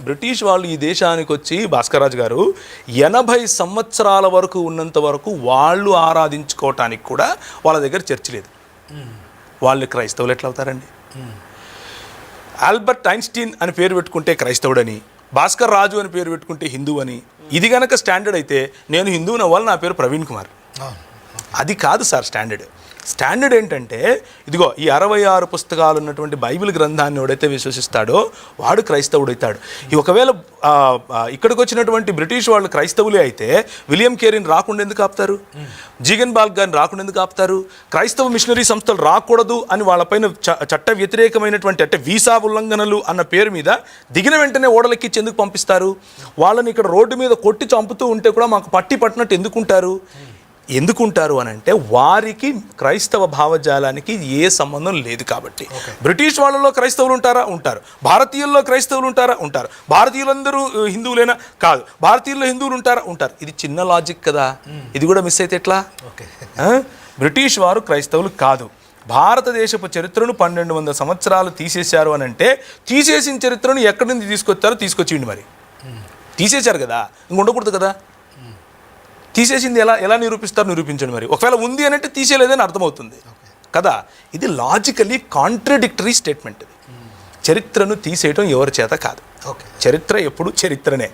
British వాళ్ళు ఈ దేశానికి వచ్చి భాస్కర్రాజు గారు 80 సంవత్సరాల వరకు ఉన్నంత వరకు వాళ్ళు ఆరాధించుకోవటానికి కూడా వాళ్ళ దగ్గర చర్చ్ లేదు. వాళ్ళు క్రైస్తవులు ఎట్లా అవుతారండి? ఆల్బర్ట్ ఐన్స్టీన్ అని పేరు పెట్టుకుంటే క్రైస్తవుడని, భాస్కర్ రాజు అని పేరు పెట్టుకుంటే హిందువు అని. ఇది కనుక స్టాండర్డ్ అయితే నేను హిందువుని అవ్వాలి, నా పేరు ప్రవీణ్ కుమార్. అది కాదు సార్ స్టాండర్డ్. స్టాండర్డ్ ఏంటంటే ఇదిగో ఈ 66 పుస్తకాలు ఉన్నటువంటి బైబిల్ గ్రంథాన్ని ఎవడైతే విశ్వసిస్తాడో వాడు క్రైస్తవుడు అవుతాడు. ఒకవేళ ఇక్కడికి వచ్చినటువంటి బ్రిటిష్ వాళ్ళు క్రైస్తవులే అయితే విలియం కేరీని రాకుండా ఎందుకు ఆపుతారు? జీగన్ బాల్క్ గారిని రాకుండా ఎందుకు ఆపుతారు? క్రైస్తవ మిషనరీ సంస్థలు రాకూడదు అని వాళ్ళపైన చట్ట వ్యతిరేకమైనటువంటి అంటే వీసా ఉల్లంఘనలు అన్న పేరు మీద దిగిన వెంటనే ఓడలెక్కించి ఎందుకు పంపిస్తారు? వాళ్ళని ఇక్కడ రోడ్డు మీద కొట్టి చంపుతూ ఉంటే కూడా మాకు పట్టినట్టు ఎందుకుంటారు అని అంటే వారికి క్రైస్తవ భావజాలానికి ఏ సంబంధం లేదు కాబట్టి. బ్రిటిష్ వాళ్ళలో క్రైస్తవులు ఉంటారు. భారతీయుల్లో క్రైస్తవులు ఉంటారు. భారతీయులందరూ హిందువులేనా? కాదు. భారతీయుల్లో హిందువులు ఉంటారు. ఇది చిన్న లాజిక్ కదా. ఇది కూడా మిస్ అయితే ఎట్లా? బ్రిటిష్ వారు క్రైస్తవులు కాదు. భారతదేశపు చరిత్రను 1200 సంవత్సరాలు తీసేశారు అని అంటే తీసేసిన చరిత్రను ఎక్కడి నుంచి తీసుకొచ్చిండి మరి. తీసేశారు కదా, ఇంక ఉండకూడదు కదా. తీసేసింది ఎలా నిరూపించండి మరి. ఒకవేళ ఉంది అని అంటే తీసేయలేదని అర్థమవుతుంది కదా. ఇది లాజికలీ కాంట్రడిక్టరీ స్టేట్మెంట్. చరిత్రను తీసేయటం ఎవరి చేత కాదు. చరిత్ర ఎప్పుడు చరిత్రనే.